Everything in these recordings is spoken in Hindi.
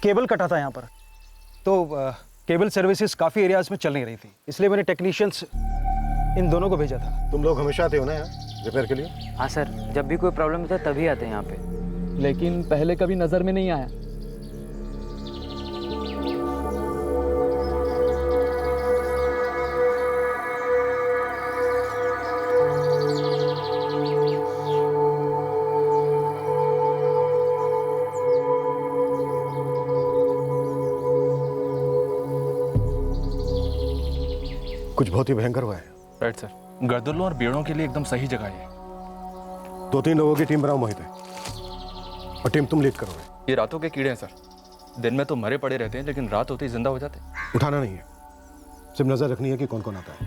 केबल कटा था यहाँ पर, तो केबल सर्विसेज काफ़ी एरियाज में चल नहीं रही थी, इसलिए मैंने टेक्नीशियंस इन दोनों को भेजा था। तुम लोग हमेशा आते हो ना यहाँ रिपेयर के लिए? हाँ सर, जब भी कोई प्रॉब्लम होता है तभी आते हैं यहाँ पे। लेकिन पहले कभी नज़र में नहीं आया। कुछ बहुत ही भयंकर हुआ है। राइट सर, गर्दलों और बेड़ों के लिए एकदम सही जगह है। 2-3 लोगों की टीम बनाओ मोहित है, और टीम तुम लीड करोगे। ये रातों के कीड़े हैं सर, दिन में तो मरे पड़े रहते हैं लेकिन रात होते ही जिंदा हो जाते हैं। उठाना नहीं है, सिर्फ नजर रखनी है कि कौन कौन आता है।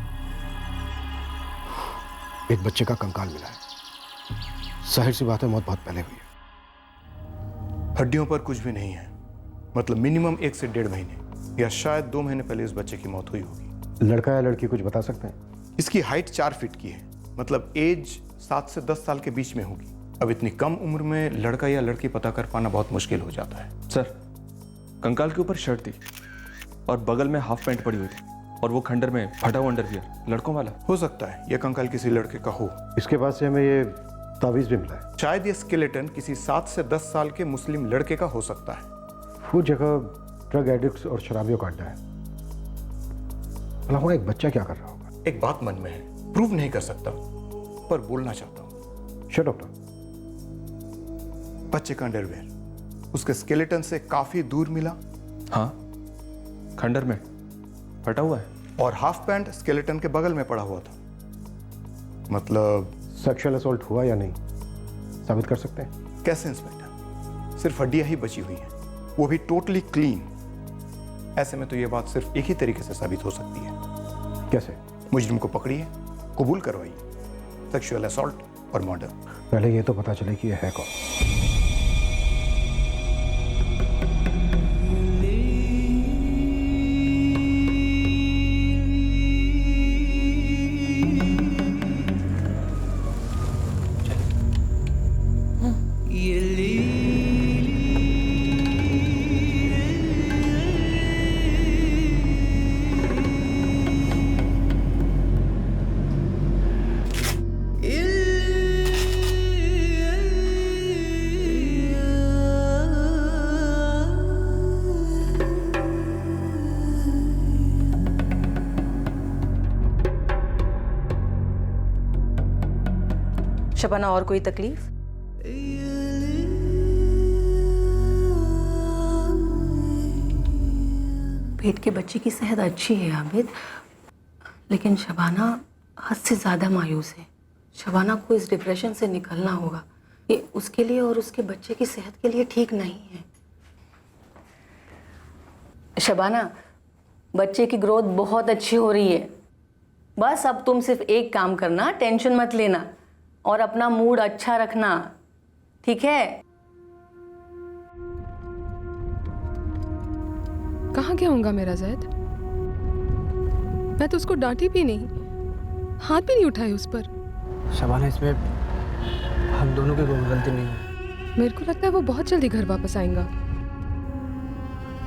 एक बच्चे का कंकाल मिला है, जाहिर सी बात है मौत बहुत पहले हुई है। हड्डियों पर कुछ भी नहीं है, मतलब मिनिमम 1 से 1.5 महीने या शायद 2 महीने पहले इस बच्चे की मौत हुई होगी। लड़का या लड़की कुछ बता सकते हैं? इसकी हाइट 4 फीट की है, मतलब एज 7 से 10 साल के बीच में होगी। अब इतनी कम उम्र में लड़का या लड़की पता कर पाना बहुत मुश्किल हो जाता है। सर, कंकाल के ऊपर शर्ट थी और बगल में हाफ पैंट पड़ी हुई थी और वो खंडर में फटा हुआ अंडरवियर, लड़कों वाला। हो सकता है यह कंकाल किसी लड़के का हो। इसके पास से हमें ये तावीज भी मिला है। शायद ये स्केलेटन किसी 7 से 10 साल के मुस्लिम लड़के का हो सकता है। वो जगह ड्रग एडिक्ट्स और शराबियों का अड्डा है। भला वहाँ एक बच्चा क्या कर रहा होगा? एक बात मन में है, प्रूव नहीं कर सकता पर बोलना चाहता हूँ। Sure doctor. बच्चे का अंडरवेयर उसके स्केलेटन से काफी दूर मिला। हाँ, खंडर में फटा हुआ है। और हाफ पैंट स्केलेटन के बगल में पड़ा हुआ था। मतलब सेक्सुअल असॉल्ट हुआ या नहीं साबित कर सकते हैं? कैसे इंस्पेक्टर? सिर्फ हड्डियां ही बची हुई हैं, वो भी टोटली क्लीन। ऐसे में तो ये बात सिर्फ एक ही तरीके से साबित हो सकती है। कैसे? मुजरिम को पकड़िए, कबूल करवाइए, सेक्सुअल असॉल्ट और मर्डर। पहले ये तो पता चले कि ये है कौन। शबाना, और कोई तकलीफ? पेट के बच्चे की सेहत अच्छी है आबिद, लेकिन शबाना हद से ज़्यादा मायूस है। शबाना को इस डिप्रेशन से निकलना होगा। ये उसके लिए और उसके बच्चे की सेहत के लिए ठीक नहीं है। शबाना, बच्चे की ग्रोथ बहुत अच्छी हो रही है। बस अब तुम सिर्फ एक काम करना, टेंशन मत लेना और अपना मूड अच्छा रखना, ठीक है? कहाँ गया होगा मेरा जैद? मैं तो उसको डांटी भी नहीं, हाथ भी नहीं उठाए उस पर। शबाना, इसमें हम दोनों की कोई गलती नहीं है। मेरे को लगता है वो बहुत जल्दी घर वापस आएगा।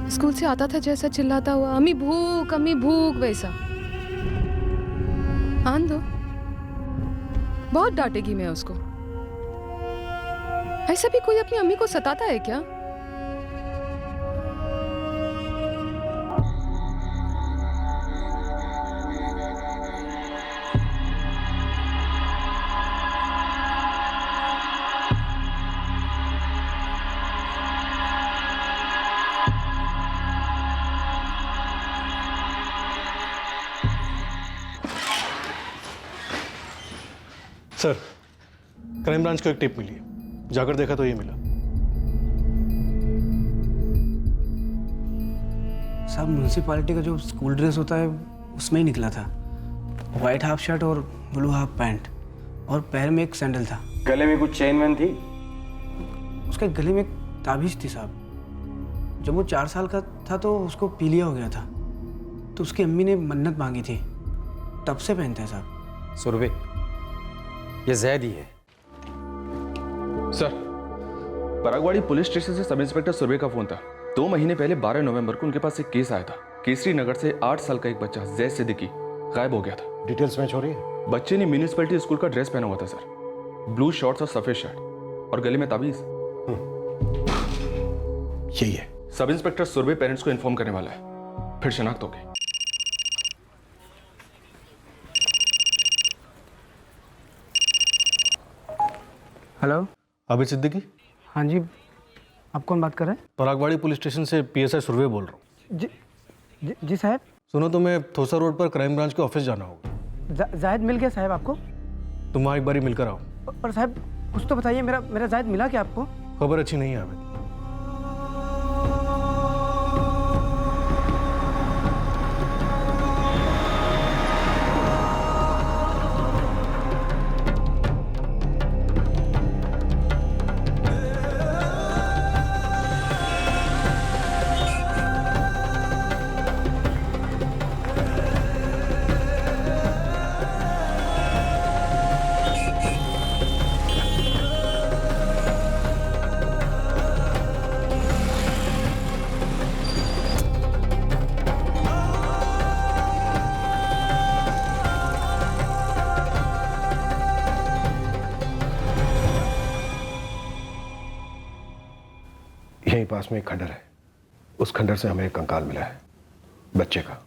स्कूल से आता था जैसा चिल्लाता हुआ, अम्मी भूख वैसा। आन दो, बहुत डांटेगी मैं उसको। ऐसा भी कोई अपनी अम्मी को सताता है क्या? सर, क्राइम ब्रांच को एक टिप मिली है, जाकर देखा तो ये मिला। सब म्यूनसिपालिटी का जो स्कूल ड्रेस होता है उसमें ही निकला था। वाइट हाफ शर्ट और ब्लू हाफ पैंट, और पैर में एक सैंडल था। गले में कुछ चेन वेन थी? उसके गले में एक ताबीज थी साहब। जब वो 4 साल का था तो उसको पीलिया हो गया था, तो उसकी अम्मी ने मन्नत मांगी थी, तब से पहनते हैं साहब। सुरभि, ये जैद ही है। सर, परागवाड़ी पुलिस स्टेशन से सब इंस्पेक्टर सुरभि का फोन था। 2 महीने पहले 12 नवंबर को उनके पास एक केस आया था। केसरी नगर से 8 साल का एक बच्चा जैद सिद्दीकी गायब हो गया था। डिटेल्स मैच हो रही है? बच्चे ने म्यूनिसिपैलिटी स्कूल का ड्रेस पहना हुआ था सर, ब्लू शॉर्ट्स और सफेद शर्ट, और गले में ताबीज। यही है। सब इंस्पेक्टर सुरभि पेरेंट्स को इन्फॉर्म करने वाला है, फिर शनाख्त होगी। हेलो। आबिद सिद्दीकी? हाँ जी, आप कौन बात कर रहे हैं? परागवाड़ी पुलिस स्टेशन से PSI सुरवे बोल रहा हूँ। जी साहब। सुनो, तुम्हें थोसा रोड पर क्राइम ब्रांच के ऑफिस जाना होगा। जायद मिल गया साहब आपको? तुम वहाँ एक बारी मिलकर आओ। पर साहब कुछ तो बताइए, मेरा जायद मिला क्या आपको? खबर अच्छी नहीं है आबिद। यहीं पास में एक खंडर है, उस खंडर से हमें एक कंकाल मिला है बच्चे का।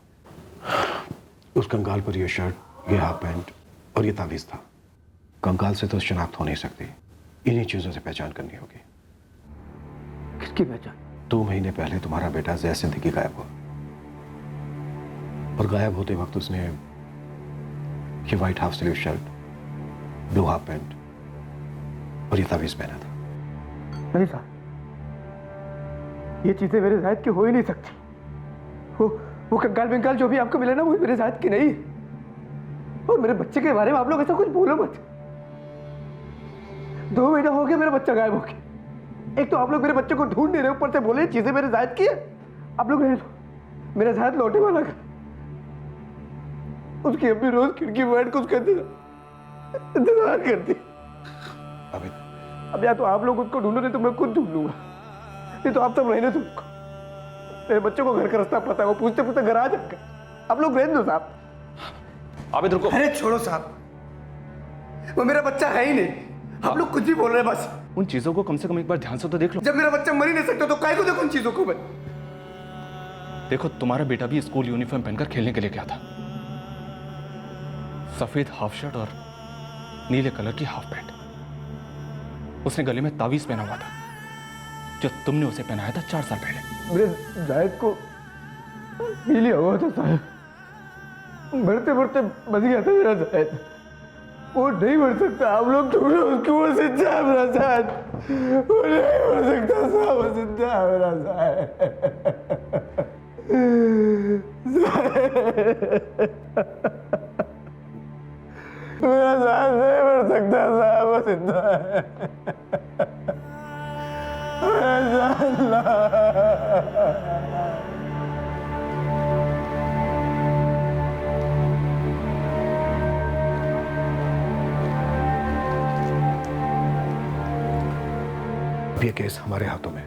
उस कंकाल पर ये शर्ट, ये हाफ पैंट और ये तावीज था। कंकाल से तो शनाख्त हो नहीं सकती, इन्हीं चीजों से पहचान करनी होगी। किसकी पहचान? 2 महीने पहले तुम्हारा बेटा जैद सिद्दीकी गायब हुआ, और गायब होते वक्त उसने ये white half sleeve shirt, blue half pant और ये तावीज पहना था। नहीं साहब, ये चीजें मेरे जायद की हो ही नहीं सकती। वो कंकाल बिंकाल जो भी आपको मिले ना, वो मेरे जायद की नहीं। और मेरे बच्चे के बारे में आप लोग ऐसा कुछ बोलो मत। 2 महीना हो गया मेरा बच्चा गायब हो गया। एक तो आप लोग मेरे बच्चे को ढूंढ नहीं रहे, ऊपर से बोले चीजें मेरे जायद की है। आप लोग रहने दो, मेरा जायद लौटे वाला का। उसकी अम्मी रोज खिड़की बैठ के उसका इंतजार करती। अब या तो आप लोग उसको ढूंढो, नहीं तो मैं खुद ढूंढ लूंगा। नहीं तो आप सब रहने दो। मेरे बच्चों को घर का रास्ता पता है, वो पूछते पूछते घर आ जाएगा। आप लोग रहने दो साहब। आबिद रुको। अरे छोड़ो साहब, वो मेरा बच्चा है ही नहीं। आप लोग कुछ भी बोल रहे हैं बस। उन चीजों को कम से कम एक बार ध्यान से तो देख लो। जब मेरा बच्चा मर ही नहीं सकता तो काहे को देखो उन चीजों को मैं। देखो, तुम्हारा बेटा भी स्कूल यूनिफॉर्म पहनकर खेलने के लिए गया था। सफेद हाफ शर्ट और नीले कलर की हाफ पैंट। उसने गले में तावीज पहना हुआ था, जो तुमने उसे पहनाया था 4 साल पहले। मेरे जायद को पीलिया हुआ था साहब। बढ़ते बढ़ते बच गया था मेरा जायद। वो नहीं बढ़ सकता। आप लोग ढूंढो उसको, वो जिंदा है मेरा जायद। वो नहीं बढ़ सकता साहब, वो जिंदा है मेरा जायद। मेरा जायद नहीं बढ़ सकता साहब, वो जिंदा है। ये केस हमारे हाथों में।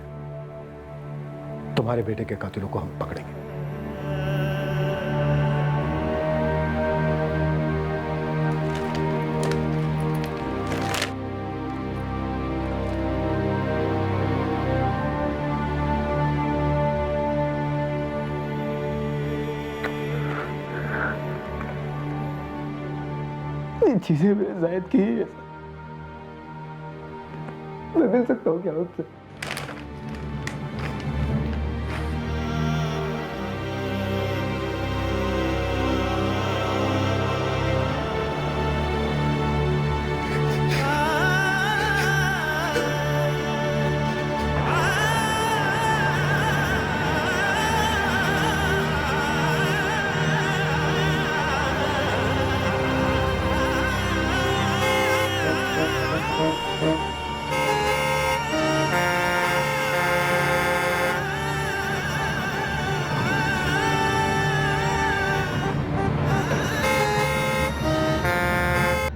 तुम्हारे बेटे के कातिलों को हम पकड़ेंगे। ये चीजें मेरे जायद की ही है। मैं मिल सकता हूँ क्या उससे?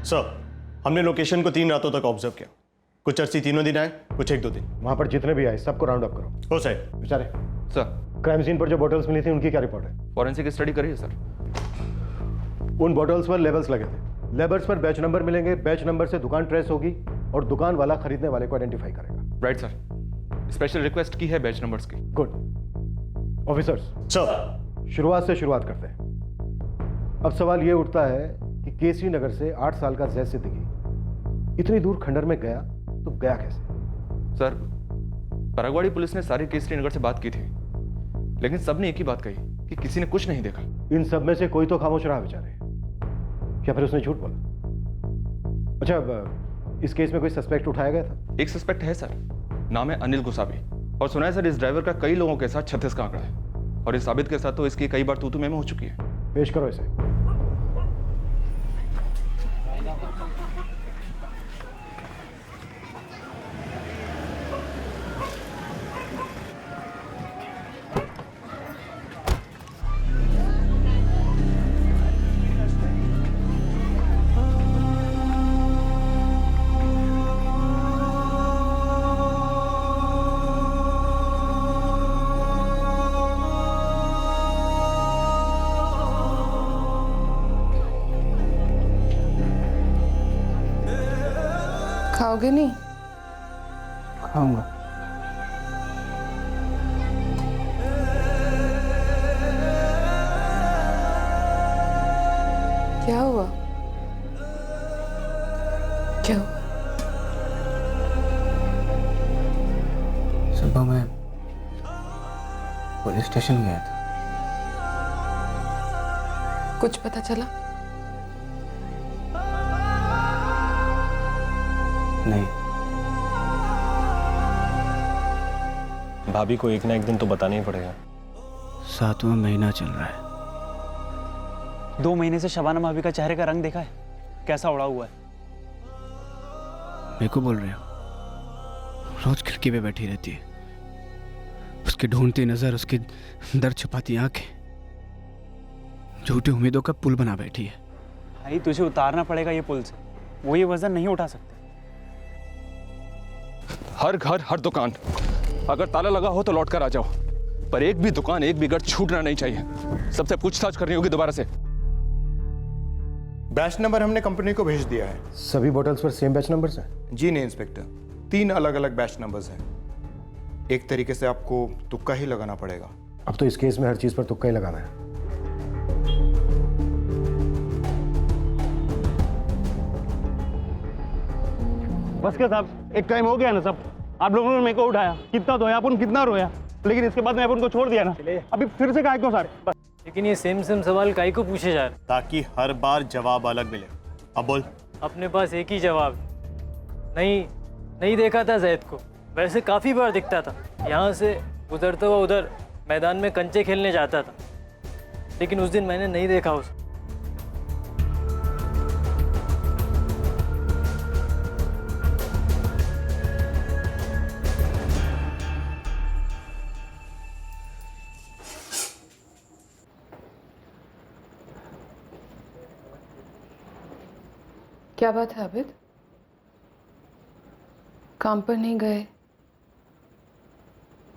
सर, हमने लोकेशन को 3 रातों तक ऑब्जर्व किया। कुछ अर्सी 3 दिन आए, कुछ 1-2 दिन। वहां पर जितने भी आए सबको राउंड अप करो। हो सर। बेचारे सर क्राइम सीन पर जो बॉटल्स मिली थी उनकी क्या रिपोर्ट है? फॉरेंसिक स्टडी करिए सर। उन बॉटल्स पर लेबल्स लगे थे। लेबल्स पर बैच नंबर मिलेंगे, बैच नंबर से दुकान ट्रेस होगी और दुकान वाला खरीदने वाले को आइडेंटिफाई करेगा। राइट सर, स्पेशल रिक्वेस्ट की है बैच नंबर्स की। गुड ऑफिसर्स, सर शुरुआत से शुरुआत करते हैं। अब सवाल यह उठता है कि केसरी नगर से 8 साल का जैद सिद्दीकी इतनी दूर खंडर में गया तो गया कैसे? सर परगवाड़ी पुलिस ने सारी केसरी नगर से बात की थी, लेकिन सबने एक ही बात कही कि किसी ने कुछ नहीं देखा। इन सब में से कोई तो खामोश रहा बेचारे, क्या फिर उसने झूठ बोला? अच्छा, अब इस केस में कोई सस्पेक्ट उठाया गया था? एक सस्पेक्ट है सर, नाम है अनिल गुसाबी, और सुना है सर इस ड्राइवर का कई लोगों के साथ 36 का आंकड़ा है, और इस साबित के साथ तो इसकी कई बार तू में हो चुकी है। पेश करो इसे। खाओगे नहीं? खाऊंगा। क्या हुआ? क्या हुआ? सुबह मैं पुलिस स्टेशन गया था। कुछ पता चला? नहीं। भाभी को एक ना एक दिन तो बताना ही पड़ेगा। 7वां महीना चल रहा है। 2 महीने से शबाना भाभी का चेहरे का रंग देखा है? कैसा उड़ा हुआ है। मेरे को बोल रहे हो? रोज खिड़की पे बैठी रहती है, उसकी ढूंढती नजर, उसकी दर्द छुपाती आंखें, झूठी उम्मीदों का पुल बना बैठी है। भाई तुझे उतारना पड़ेगा ये पुल से, वो ये वजन नहीं उठा सकते। हर घर हर दुकान अगर ताला लगा हो तो लौट कर आ जाओ, पर एक भी दुकान एक भी घर छूटना नहीं चाहिए। सबसे पूछताछ करनी होगी दोबारा से। बैच नंबर हमने कंपनी को भेज दिया है। सभी bottles per same batch numbers हैं? जी नहीं इंस्पेक्टर, 3 अलग अलग बैच नंबर्स हैं। एक तरीके से आपको तुक्का ही लगाना पड़ेगा। अब तो इस केस में हर चीज पर तुक्का ही लगाना है। बस क्या साहब, एक टाइम हो गया ना सब। आप लोगों ने मेरे को उठाया, कितना धोया अपन, कितना रोया, लेकिन इसके बाद में अपन को छोड़ दिया ना। अभी फिर से काय को सर? लेकिन ये सेम सवाल काई को पूछे जा रहे? ताकि हर बार जवाब अलग मिले। अब बोल। अपने पास एक ही जवाब। नहीं देखा था जैद को, वैसे काफी बार दिखता था। यहाँ से गुजरता हुआ उधर मैदान में कंचे खेलने जाता था, लेकिन उस दिन मैंने नहीं देखा उसे। क्या बात है आबिद? काम पर नहीं गए,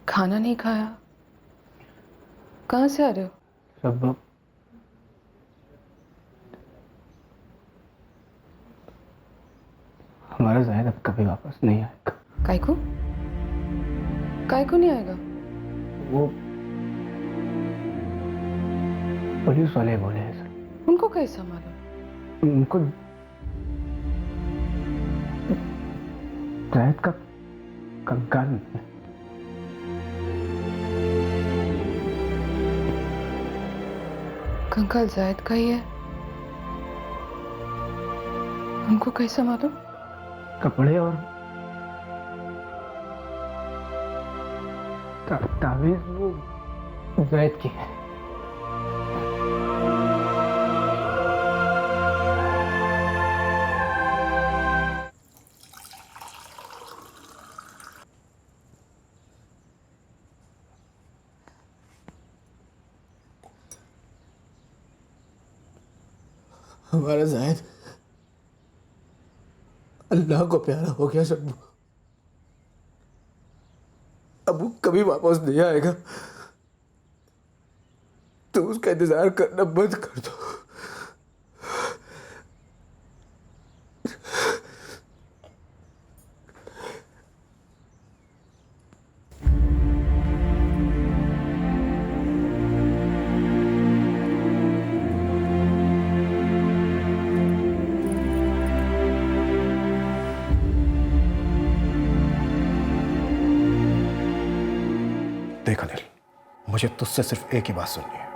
खाना नहीं खाया, कहाँ से आ रहे हो? सब हमारा ज़ाहिद अब कभी वापस नहीं आएगा। काय को नहीं आएगा? वो पुलिस वाले बोले हैं सर। उनको कैसा मालूम? उनको ज़ाहिद का कंकाल मिला। कंकाल ज़ाहिद का ही है, उनको कैसा मालूम? कपड़े और तावीज़ वो ज़ाहिद की है। हमारा ज़ाहिद अल्लाह को प्यारा हो गया शब्बू। अब वो कभी वापस नहीं आएगा। तो उसका इंतजार करना बंद कर दो। देख अनिल, मुझे तुझसे सिर्फ एक ही बात सुननी है।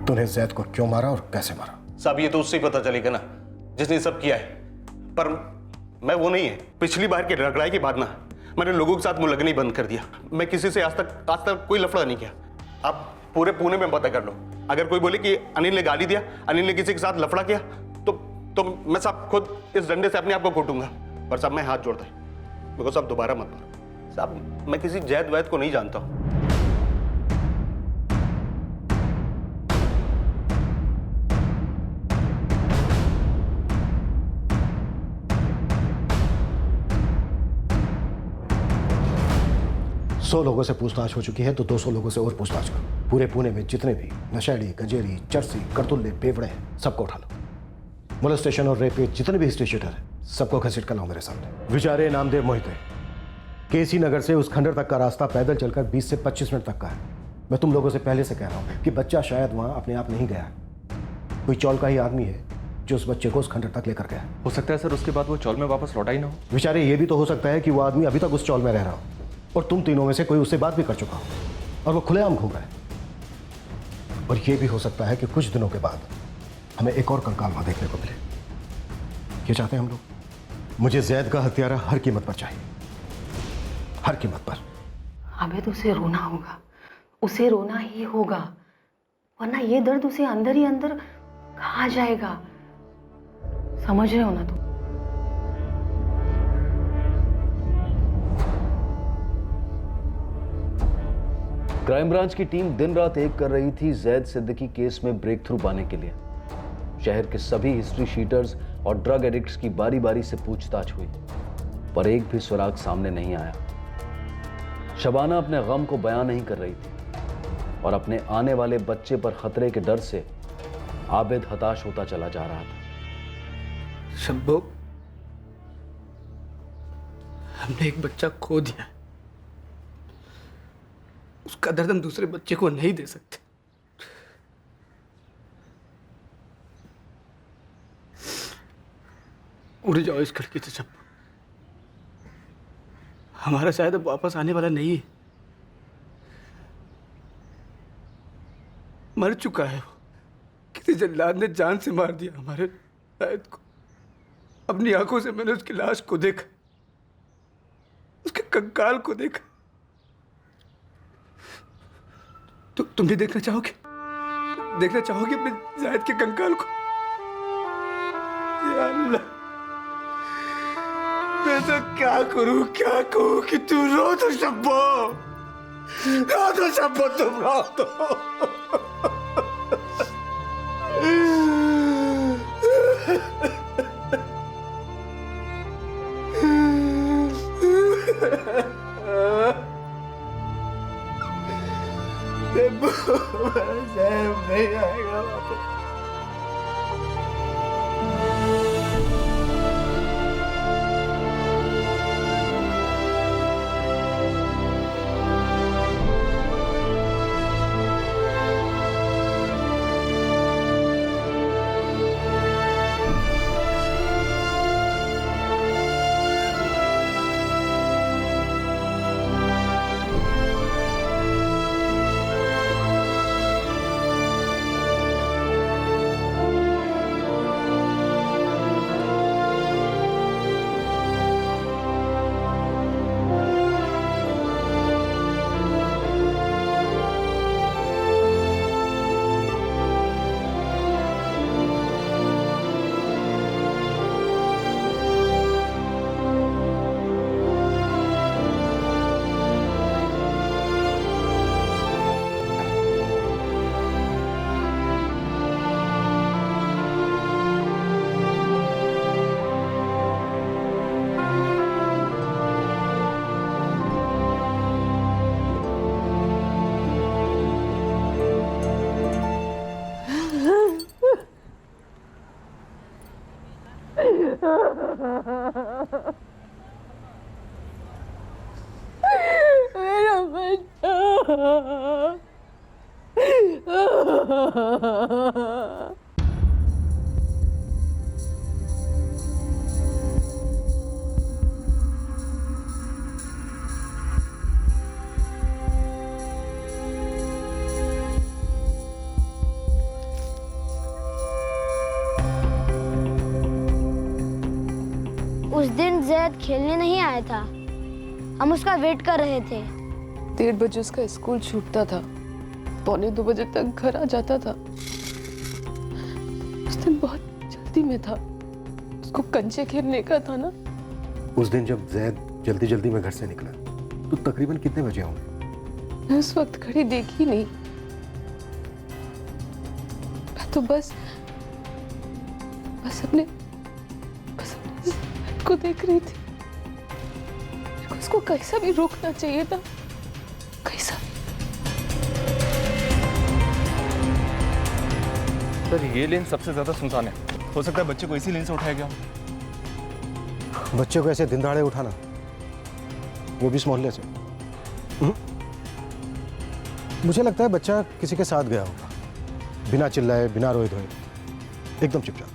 तूने जैद को क्यों मारा और कैसे मारा? साहब ये तो उससे ही पता चलेगा ना जिसने सब किया है। पर मैं वो नहीं है। पिछली बार की लड़ाई के बाद ना मैंने लोगों के साथ मुंह लगना ही बंद कर दिया। मैं किसी से आज तक कोई लफड़ा नहीं किया। आप पूरे पुणे में पता कर लो। अगर कोई बोले कि अनिल ने गाली दिया, अनिल ने किसी के साथ लफड़ा किया, तो मैं साहब खुद इस डंडे से अपने आप को कूटूंगा। पर साहब मैं हाथ जोड़ता हूं, मेरे को साहब दोबारा मत मारो। साहब मैं किसी जैद वैद को नहीं जानता हूं। सौ लोगों से पूछताछ हो चुकी है तो 200 लोगों से और पूछताछ करो। पूरे पुणे में जितने भी नशेड़ी, गंजेरी, चरसी, करतुल्ले, बेवड़े हैं, सबको उठा लो। मोलेस्टेशन और रेप के जितने भी हिस्ट्री शीटर हैं, सबको घसीट कर लाओ मेरे सामने। विचारे नामदेव मोहिते, केसी नगर से उस खंडर तक का रास्ता पैदल चलकर 20 से 25 मिनट तक का है। मैं तुम लोगों से पहले से कह रहा हूं कि बच्चा शायद वहां अपने आप नहीं गया। कोई चौल का ही आदमी है जो उस बच्चे को उस खंडर तक लेकर गया। हो सकता है सर उसके बाद वो चौल में वापस लौटा ही ना हो। विचारे ये भी तो हो सकता है कि वो आदमी अभी तक उस चौल में रह रहा हो और तुम तीनों में से कोई उससे बात भी कर चुका हो और वो खुलेआम घूम रहा है। और ये भी हो सकता है कि कुछ दिनों के बाद हमें एक और कंकाल वहां देखने को मिले। ये चाहते हैं हम लोग? मुझे जैद का हत्यारा हर कीमत पर चाहिए, हर कीमत पर। आबिद, उसे रोना होगा, उसे रोना ही होगा, वरना ये दर्द उसे अंदर ही अंदर खा जाएगा। समझ रहे हो ना तुम? क्राइम ब्रांच की टीम दिन रात एक कर रही थी जैद सिद्दीकी केस में ब्रेक थ्रू पाने के लिए। शहर के सभी हिस्ट्री शीटर्स और ड्रग एडिक्ट्स की बारी बारी से पूछताछ हुई, पर एक भी सुराग सामने नहीं आया। शबाना अपने गम को बयान नहीं कर रही थी और अपने आने वाले बच्चे पर खतरे के डर से आबिद हताश होता चला जा रहा था। शब्बो, हमने एक बच्चा खो दिया है। उसका दर्द हम दूसरे बच्चे को नहीं दे सकते। उड़ जाओ इस खिड़की से शब्बो। हमारा शायद अब वापस आने वाला नहीं है। मर चुका है वो। किसी जल्लाद ने जान से मार दिया हमारे शायद को। अपनी आंखों से मैंने उसकी लाश को देखा, उसके कंकाल को देखा। तुम भी देखना चाहोगे? देखना चाहोगे अपने जायद के कंकाल को? या अल्लाह, मैं तो क्या करूं कि तू रो तो शब्बो, तुम रो तो। नहीं आएगा वापस। उस दिन जैद खेलने नहीं आया था, हम उसका वेट कर रहे थे। 1:30 बजे उसका स्कूल छूटता था, 1:45 बजे तक घर आ जाता था। उस दिन बहुत जल्दी में था, उसको कंचे खेलने का था ना। उस दिन जब जैद जल्दी जल्दी में घर से निकला तो तकरीबन कितने बजे होंगे? मैं उस वक्त घड़ी देखी नहीं, मैं तो बस अपने को देख रही थी। उसको कैसा भी रोकना चाहिए था, कैसा। सर ये लेन सबसे ज्यादा सुनसान है, हो सकता है बच्चे को इसी लेन से उठाया गया। बच्चे को ऐसे दिन दहाड़े उठाना, वो भी इस मोहल्ले से। मुझे लगता है बच्चा किसी के साथ गया होगा, बिना चिल्लाए, बिना रोए धोए, एकदम चुपचाप।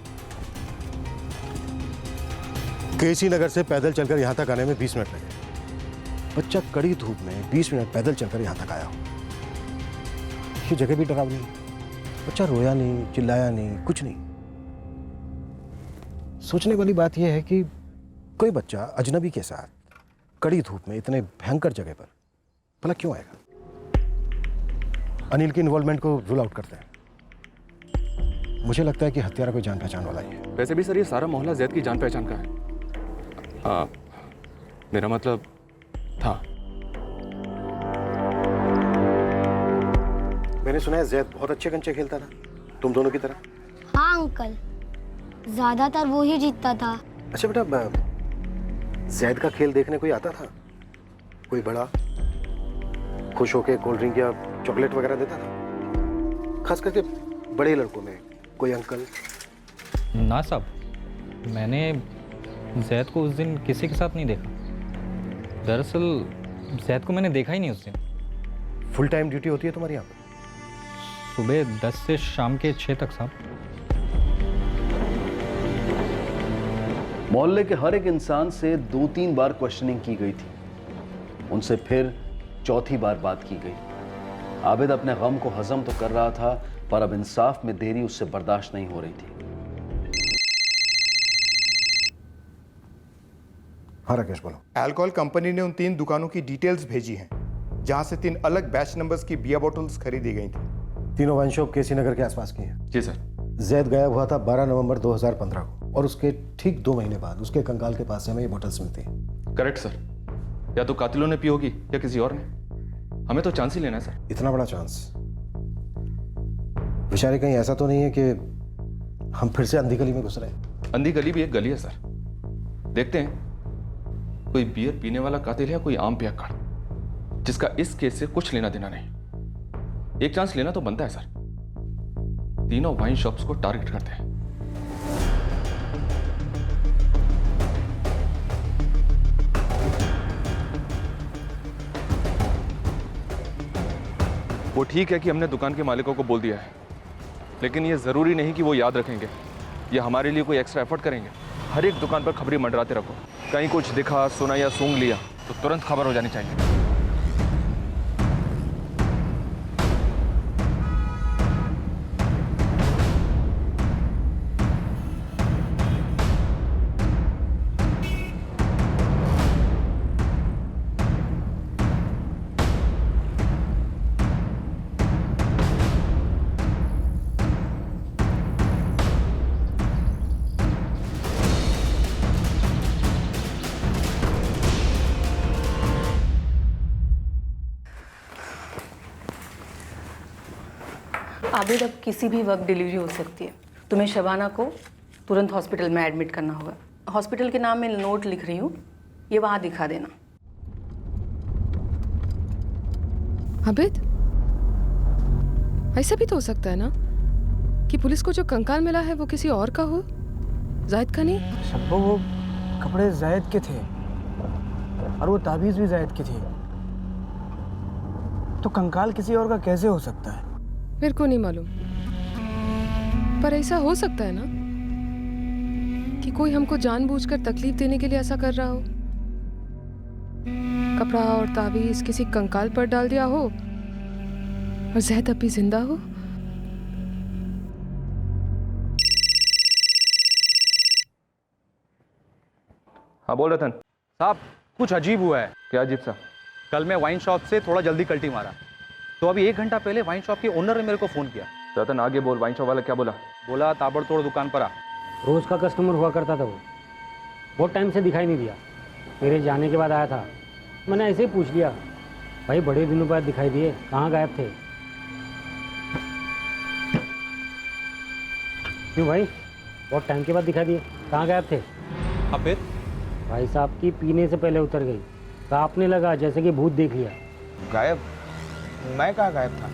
केसी नगर से पैदल चलकर यहां तक आने में 20 मिनट लगे। बच्चा कड़ी धूप में 20 मिनट पैदल चलकर यहां तक आया हो। ये जगह भी डरावनी है। बच्चा रोया नहीं, चिल्लाया नहीं, कुछ नहीं। सोचने वाली बात यह है कि कोई बच्चा अजनबी के साथ कड़ी धूप में इतने भयंकर जगह पर भला क्यों आएगा? अनिल की इन्वॉल्वमेंट को रूल आउट करते हैं। मुझे लगता है कि हत्यारा कोई जान पहचान वाला ही है। वैसे भी सर ये सारा मोहल्ला जैद की जान पहचान का है। मेरा मतलब था। मैंने सुना है जैद बहुत अच्छे कंचे खेलता था, तुम दोनों की तरह। हाँ अंकल, ज्यादातर वो ही जीतता था। अच्छा बेटा, जैद का खेल देखने कोई आता था? कोई बड़ा खुश होके कोल्ड ड्रिंक या चॉकलेट वगैरह देता था? खास करके बड़े लड़कों में कोई अंकल? ना साहब, मैंने जैद को उस दिन किसी के साथ नहीं देखा। दरअसल जैद को मैंने देखा ही नहीं उस दिन। फुल टाइम ड्यूटी होती है तुम्हारी यहाँ पर? सुबह 10 से शाम के 6 तक साहब। मोहल्ले के हर एक इंसान से 2-3 बार क्वेश्चनिंग की गई थी, उनसे फिर चौथी बार बात की गई। आबिद अपने गम को हजम तो कर रहा था, पर अब इंसाफ में देरी उससे बर्दाश्त नहीं हो रही थी। हाँ राकेश बोलो। अल्कोहल कंपनी ने उन 3 दुकानों की डिटेल्स भेजी हैं, जहां से 3 अलग बैच नंबर्स की बियर बोतल्स खरीदी गई थी। तीनों वाइन शॉप केसी नगर के आसपास की हैं। जी सर। जैद गायब हुआ था 12 नवंबर 2015 को, और उसके ठीक 2 महीने बाद उसके कंकाल के पास से हमें ये बोतल्स मिलती हैं। Correct sir. या तो कातिलों ने पी होगी या किसी और ने। हमें तो चांस ही लेना है सर। इतना बड़ा चांस? बेचारे कहीं ऐसा तो नहीं है कि हम फिर से अंधी गली में घुस रहे हैं? अंधी गली भी एक गली है सर। देखते हैं कोई बियर पीने वाला कातिल है, कोई आम पियक्कड़, जिसका इस केस से कुछ लेना देना नहीं। एक चांस लेना तो बनता है सर। तीनों वाइन शॉप्स को टारगेट करते हैं। वो ठीक है कि हमने दुकान के मालिकों को बोल दिया है, लेकिन ये जरूरी नहीं कि वो याद रखेंगे या हमारे लिए कोई एक्स्ट्रा एफर्ट करेंगे। हर एक दुकान पर खबरें मंडराते रखो। कहीं कुछ दिखा, सुना या सूंघ लिया तो तुरंत खबर हो जानी चाहिए। आबिद, अब किसी भी वक्त डिलीवरी हो सकती है। तुम्हें शबाना को तुरंत हॉस्पिटल में एडमिट करना होगा। हॉस्पिटल के नाम में नोट लिख रही हूँ, ये वहाँ दिखा देना। आबिद, ऐसा भी तो हो सकता है ना कि पुलिस को जो कंकाल मिला है वो किसी और का हो, जायद का नहीं। शब्बो, वो कपड़े जायद के थे और वो ताबीज़ भी जायद की थी। तो कंकाल किसी और का कैसे हो सकता है? मेरे को नहीं मालूम, पर ऐसा हो सकता है ना कि कोई हमको जानबूझकर तकलीफ देने के लिए ऐसा कर रहा हो। कपड़ा और ताबीज किसी कंकाल पर डाल दिया हो और जैद अब भी जिंदा हो। हाँ बोल रतन। साहब कुछ अजीब हुआ है। क्या अजीब सा? कल मैं वाइन शॉप से थोड़ा जल्दी कल्टी मारा, तो अभी 1 घंटा पहले वाइन शॉप के ओनर ने मेरे को फ़ोन किया। रतन आगे बोल, वाइन शॉप वाला क्या बोला? बोला ताबड़तोड़ दुकान पर आ। रोज़ का कस्टमर हुआ करता था वो, बहुत टाइम से दिखाई नहीं दिया। मेरे जाने के बाद आया था, मैंने ऐसे ही पूछ लिया, भाई बड़े दिनों बाद दिखाई दिए, कहाँ गायब थे? क्यों भाई, बहुत टाइम के बाद दिखाई दिए, कहाँ गायब थे? अब फिर भाई साहब की पीने से पहले उतर गई, कांपने लगा जैसे कि भूत देख लिया। गायब? मैं कहाँ गायब था?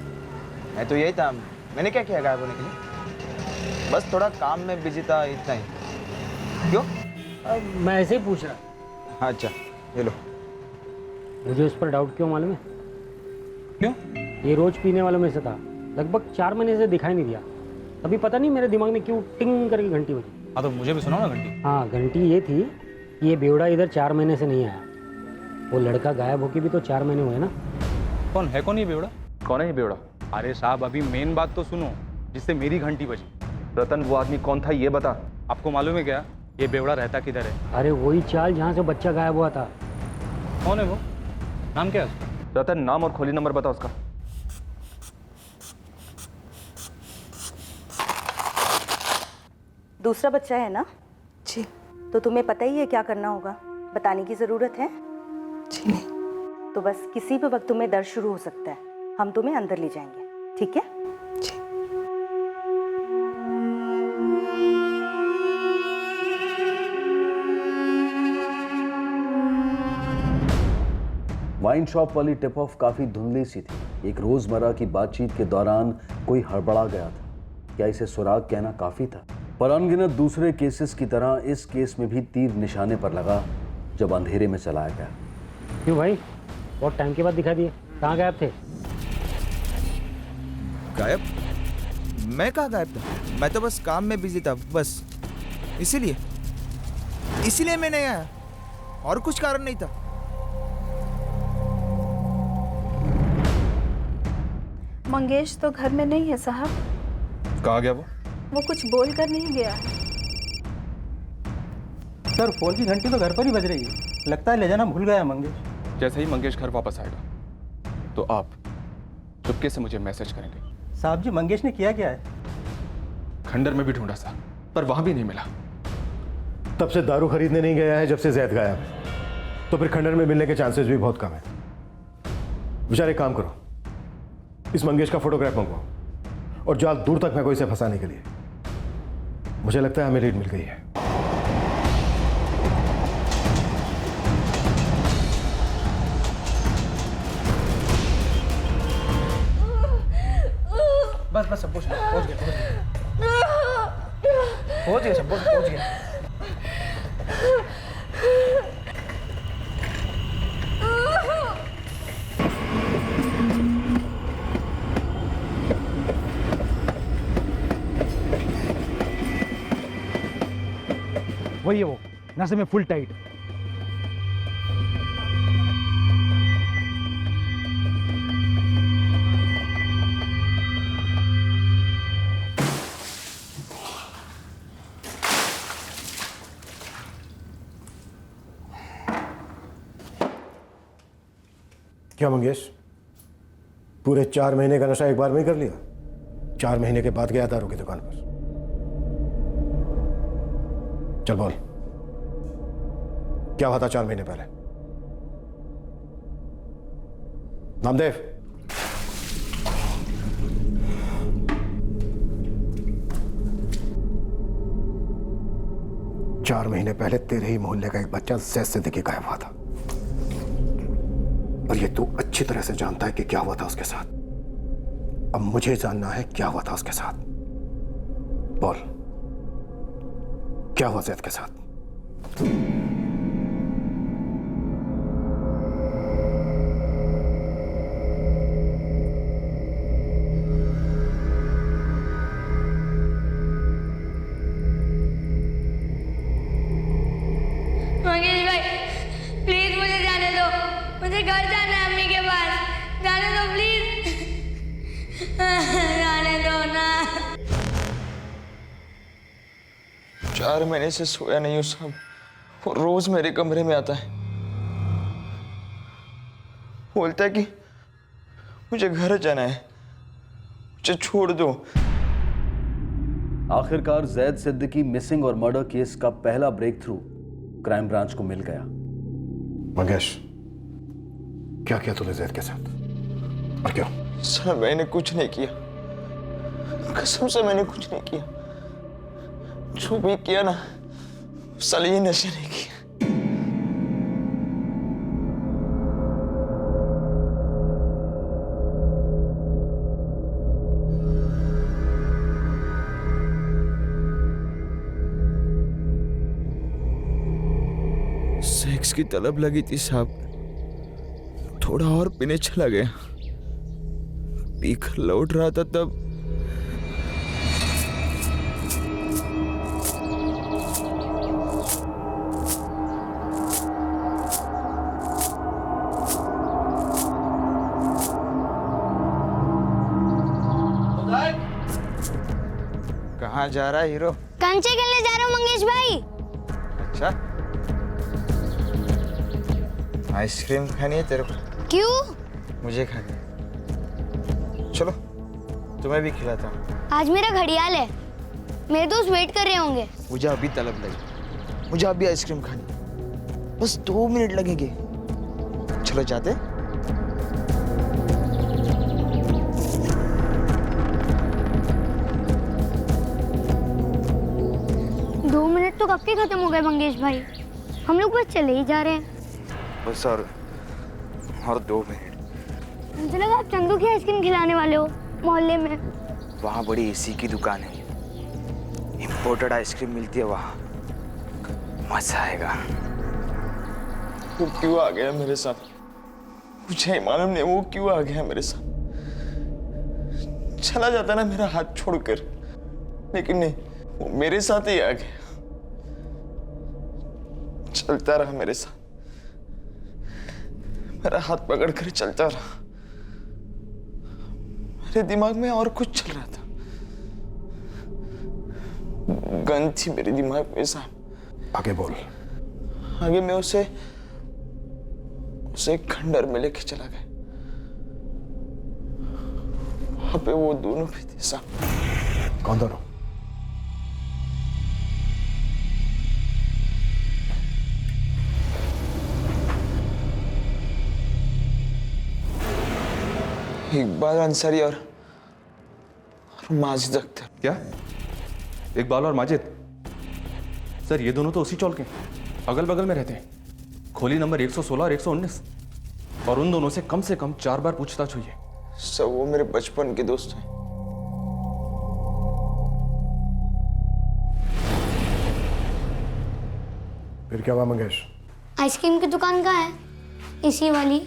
मैं तो यही था। मैंने क्या किया गायब होने के लिए? बस थोड़ा काम में बिजी था, इतना ही। क्यों? मैं ऐसे ही पूछ रहा। अच्छा ये लो। मुझे उस पर डाउट क्यों मालूम है? क्यों? ये रोज पीने वालों में से था, लगभग 4 महीने से दिखाई नहीं दिया। अभी पता नहीं मेरे दिमाग में क्यों टिंग करके घंटी बजी। हाँ तो मुझे भी सुनाओ ना घंटी। हाँ, घंटी ये थी कि ये बेवड़ा इधर 4 महीने से नहीं आया। वो लड़का गायब होके भी तो 4 महीने हुए ना। कौन है, कौन ये बेवड़ा? कौन है ये बेवड़ा? अरे साहब अभी मेन बात तो सुनो, जिससे मेरी घंटी बजी। रतन वो आदमी कौन था ये बता। आपको मालूम है क्या ये बेवड़ा रहता किधर है? अरे वही चाल जहाँ से बच्चा गायब हुआ था। कौन है वो? नाम क्या है उसका? रतन नाम और खोली नंबर बता उसका। दूसरा बच्चा है ना? जी। तो तुम्हें पता ही है क्या करना होगा, बताने की ज़रूरत है? जी नहीं। तो बस किसी भी वक्त तुम्हें दर्द शुरू हो सकता है, हम तुम्हें अंदर ले जाएंगे, ठीक है? जी। वाइन शॉप वाली टिप ऑफ काफी धुंधली सी थी। एक रोजमर्रा की बातचीत के दौरान कोई हड़बड़ा गया था। क्या इसे सुराग कहना काफी था? पर अनगिनत दूसरे केसेस की तरह इस केस में भी तीर निशाने पर लगा जब अंधेरे में चलाया गया। क्यों भाई, बहुत टाइम के बाद दिखा दिए, कहाँ गायब थे? गायब? मैं कहाँ गायब था? मैं तो बस काम में बिजी था, बस इसीलिए मैं नहीं आया, और कुछ कारण नहीं था। मंगेश तो घर में नहीं है साहब। कहाँ गया वो? वो कुछ बोल कर नहीं गया है। सर फोन की घंटी तो घर पर ही बज रही है, लगता है ले जाना भूल गया मंगेश। जैसे ही मंगेश घर वापस आएगा तो आप चुपके से मुझे मैसेज करेंगे। साहब जी मंगेश ने किया क्या है? खंडर में भी ढूंढा सर, पर वहां भी नहीं मिला। तब से दारू खरीदने नहीं गया है जब से जैद गायब, तो फिर खंडर में मिलने के चांसेस भी बहुत कम है। बेचारे काम करो, इस मंगेश का फोटोग्राफ मंगवाओ और जाल दूर तक फेंको इसे फंसाने के लिए। मुझे लगता है हमें लीड मिल गई है। बस सब पहुंच गया सब पहुंच गया। वही है वो, नशे में फुल टाइट। क्या मंगेश, पूरे 4 महीने का नशा एक बार में ही कर लिया? 4 महीने के बाद गया दारू की दुकान पर। चल बोल, क्या हुआ था 4 महीने पहले? नामदेव, चार महीने पहले तेरे ही मोहल्ले का एक बच्चा जैद सिद्दीकी गायब हुआ था, और ये तू अच्छी तरह से जानता है कि क्या हुआ था उसके साथ। अब मुझे जानना है क्या हुआ था उसके साथ। बोल, क्या हुआ जैद के साथ? 4 महीने से सोया नहीं हूँ साहब। वो रोज मेरे कमरे में आता है, बोलता है कि मुझे घर जाना है, मुझे छोड़ दो। आखिरकार जैद सिद्दीकी मिसिंग और मर्डर केस का पहला ब्रेक थ्रू क्राइम ब्रांच को मिल गया। मंगेश, क्या किया तूने जैद के साथ और क्यों? सर मैंने कुछ नहीं किया, कसम से मैंने कुछ नहीं किया। जो भी किया ना, साले ये नशे नहीं किया। सेक्स की तलब लगी थी साहब, थोड़ा और पीने चला गया। पीकर लौट रहा था तब कहाँ जा रहा है हीरो? कंचे खेलने जा रहा हूँ मंगेश भाई। अच्छा, आइसक्रीम खानी है तेरे को? क्यों? मुझे खानी है। चलो तुम्हें भी खिलाता हूँ। आज मेरा घड़ियाल है, मेरे दोस्त वेट कर रहे होंगे। मुझे अभी तलब लगी, मुझे अभी आइसक्रीम खानी है। बस 2 मिनट लगेंगे। चलो जाते। दो मिनट तो कब के खत्म हो गए मंगेश भाई, हम लोग बस चले ही जा रहे हैं। बस और 2 मिनट। मुझे लगा आप चंदू की आइसक्रीम खिलाने वाले हो मोहल्ले में। वहाँ बड़ी एसी की दुकान है, इम्पोर्टेड आइसक्रीम मिलती है वहाँ, मजा आएगा। वो क्यों आ गया मेरे साथ? मुझे ही मालूम नहीं वो क्यों आ गया मेरे साथ। चला जाता ना मेरा हाथ छोड़कर, लेकिन नहीं, वो मेरे साथ ही आ गया। चलता रहा मेरे साथ, मेरा हाथ पकड़कर चलता रहा। मेरे दिमाग में और कुछ चल रहा था, गन थी मेरे दिमाग में साहब। आगे बोल। आगे मैं उसे एक खंडर में लेके चला गया। वहां पे वो दोनों भी थे साहब। कौन दोनों? इकबाल अंसारी और माजिद अख्तर। क्या? इकबाल और माजिद? सर ये दोनों तो उसी चौल के अगल बगल में रहते हैं, खोली नंबर 116 और 119। और उन दोनों से कम 4 बार पूछताछ हुई है। सर वो मेरे बचपन के दोस्त हैं। फिर क्या हुआ मंगेश? आइसक्रीम की दुकान कहाँ है? इसी वाली।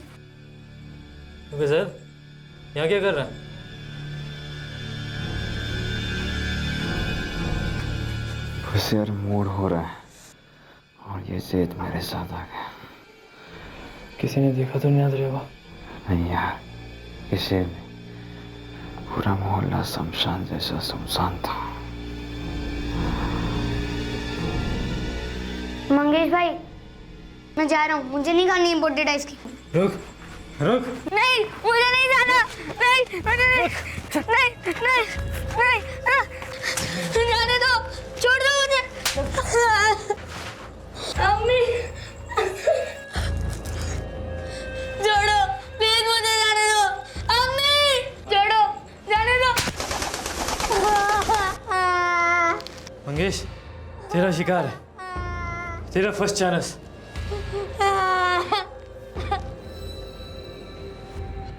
ओके सर, यहाँ क्या कर रहा है? बस यार मूड हो रहा है और ये जैद मेरे साथ आ गया। किसी ने देखा तो नहीं रहेगा? नहीं यार, किसी ने। पूरा मोहल्ला शमशान जैसा सुनसान था। मंगेश भाई, मैं जा रहा हूँ, मुझे नहीं खानी इम्पोर्टेड आइसक्रीम। रुक रुक। नहीं, मुझे नहीं जाना। नहीं, नहीं, नहीं, नहीं, नहीं, जाने दो, छोड़ दो मुझे। अम्मी, छोड़ो, प्लीज मुझे जाने दो। अम्मी, छोड़ो, जाने दो। मंगेश, तेरा शिकार है, तेरा फर्स्ट चांस।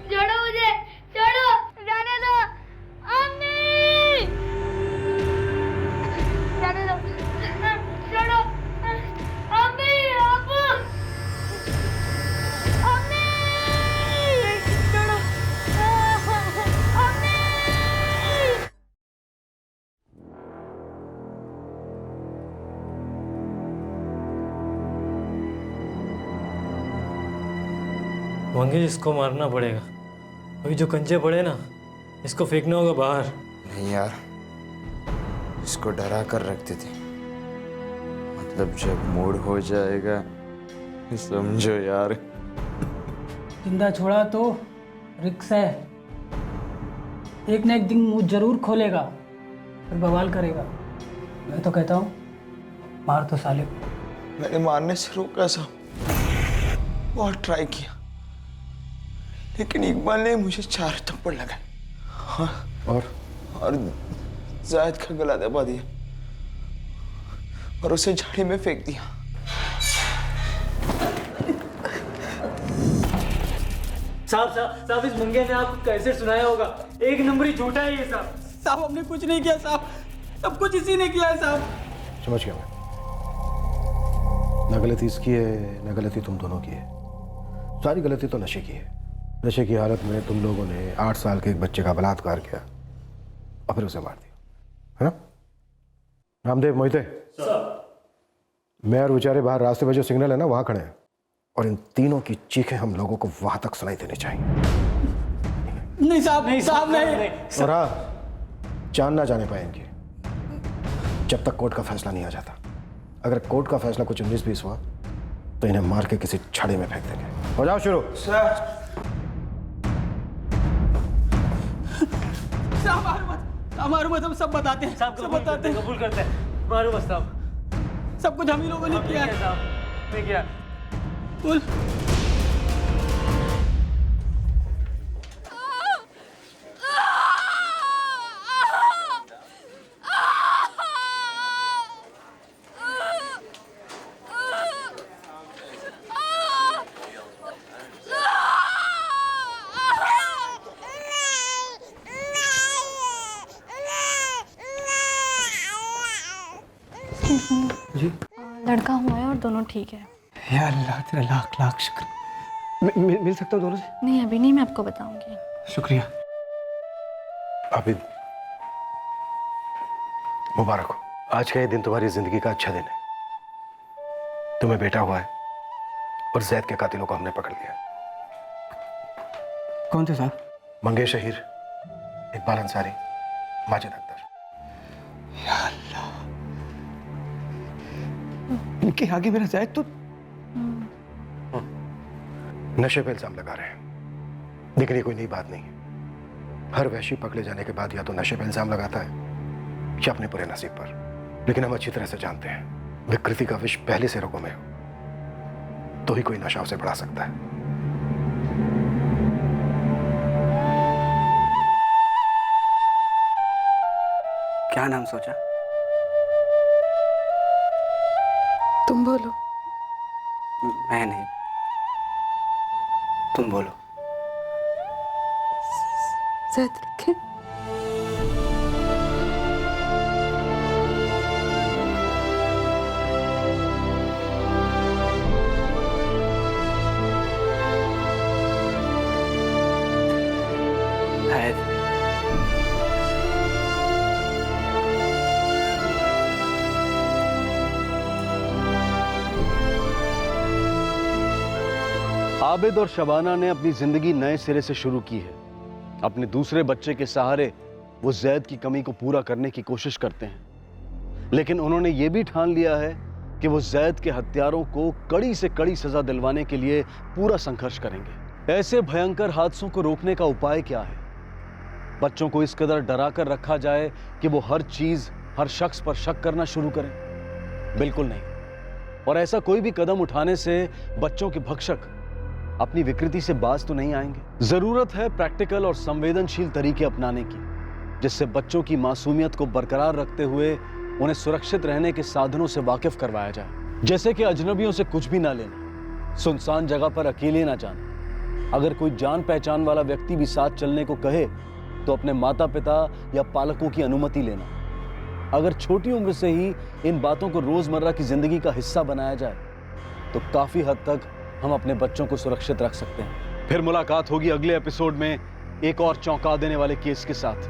छोड़ो मुझे, छोड़ो, जाने दो। अम्मी, जाने दो, छोड़ो। अम्मी, अब्बू, अम्मी, छोड़ो। अम्मी। मंगेश, इसको मारना पड़ेगा। अभी जो कंचे पड़े ना, इसको फेंकना होगा बाहर। नहीं यार, इसको डरा कर रखते थे, मतलब जब मूड हो जाएगा समझो यार। जिंदा छोड़ा तो रिक्स है, एक ना एक दिन मुंह जरूर खोलेगा, फिर बवाल करेगा। मैं तो कहता हूँ मार तो साले को। मैंने मारने से रोका साहब, बहुत ट्राई किया, लेकिन इकबाल ने मुझे 4 थप्पड़ लगाए। हाँ, और जायद का गला दबा दिया और उसे झाड़ी में फेंक दिया। साहब इस मुंगे ने आपको कैसे सुनाया होगा, एक नंबरी झूठा है ये साहब। साहब हमने कुछ नहीं किया साहब, सब कुछ इसी ने किया है साहब। समझ गया मैं, ना गलती इसकी है ना गलती तुम दोनों की है, सारी गलती तो नशे की है। नशे की हालत में तुम लोगों ने 8 साल के एक बच्चे का बलात्कार किया और फिर उसे मार दिया, है ना? रामदेव, मोहिते, मैं और बेचारे बाहर रास्ते पे जो सिग्नल है ना वहां खड़े हैं, और इन तीनों की चीखें हम लोगों को वहां तक सुनाई देनी चाहिए। नहीं साहब, नहीं साहब, नहीं। और हाँ, जान ना जाने पाए इनकी जब तक कोर्ट का फैसला नहीं आ जाता। अगर कोर्ट का फैसला कुछ 19-20 हुआ तो इन्हें मार के किसी छड़े में फेंक देंगे। हो जाओ शुरू। साहब मारो मत, हम सब बताते हैं, सब बताते हैं, कबूल करते हैं। मारो मत साहब, सब कुछ हम ही लोगों ने किया है साहब। नहीं किया। बोल। जी लड़का हुआ है और दोनों ठीक है। या अल्लाह तेरा लाख लाख शुक्र। मिल सकता हूँ दोनों से? नहीं अभी नहीं, मैं आपको बताऊंगी। शुक्रिया। आबिद, मुबारक हो, आज का ये दिन तुम्हारी जिंदगी का अच्छा दिन है। तुम्हें बेटा हुआ है और जैद के कातिलों को हमने पकड़ लिया। कौन थे साहब? मंगेश शहीर, इकबाल अंसारी, माजिद अख्तर। या अल्लाह, इनके आगे मेरा जैद तो नशे पे इल्जाम लगा रहे हैं, लेकिन ये कोई नई बात नहीं है। हर वहशी पकड़े जाने के बाद या तो नशे पे इल्जाम लगाता है या अपने बुरे नसीब पर। लेकिन हम अच्छी तरह से जानते हैं विकृति का विष पहले से रोगों में हो तो ही कोई नशा उसे बढ़ा सकता है। क्या नाम सोचा? तुम बोलो। मैं नहीं, तुम बोलो। जैद रखे। आबिद और शबाना ने अपनी जिंदगी नए सिरे से शुरू की है। अपने दूसरे बच्चे के सहारे वो जैद की कमी को पूरा करने की कोशिश करते हैं, लेकिन उन्होंने ये भी ठान लिया है कि वो जैद के हत्यारों को कड़ी से कड़ी सजा दिलवाने के लिए पूरा संघर्ष करेंगे। ऐसे भयंकर हादसों को रोकने का उपाय क्या है? बच्चों को इस कदर डरा कर रखा जाए कि वो हर चीज, हर शख्स पर शक करना शुरू करें? बिल्कुल नहीं। और ऐसा कोई भी कदम उठाने से बच्चों के भक्षक अपनी विकृति से बाज तो नहीं आएंगे। जरूरत है प्रैक्टिकल और संवेदनशील तरीके अपनाने की, जिससे बच्चों की मासूमियत को बरकरार रखते हुए उन्हें सुरक्षित रहने के साधनों से वाकिफ करवाया जाए। जैसे कि अजनबियों से कुछ भी ना लेना, सुनसान जगह पर अकेले ना जाना, अगर कोई जान पहचान वाला व्यक्ति भी साथ चलने को कहे तो अपने माता पिता या पालकों की अनुमति लेना। अगर छोटी उम्र से ही इन बातों को रोजमर्रा की जिंदगी का हिस्सा बनाया जाए तो काफी हद तक हम अपने बच्चों को सुरक्षित रख सकते हैं। फिर मुलाकात होगी अगले एपिसोड में एक और चौंका देने वाले केस के साथ।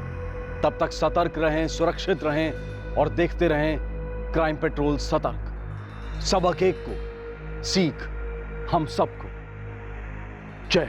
तब तक सतर्क रहें, सुरक्षित रहें और देखते रहें क्राइम पेट्रोल सतर्क। सबक एक को, सीख हम सबको। जय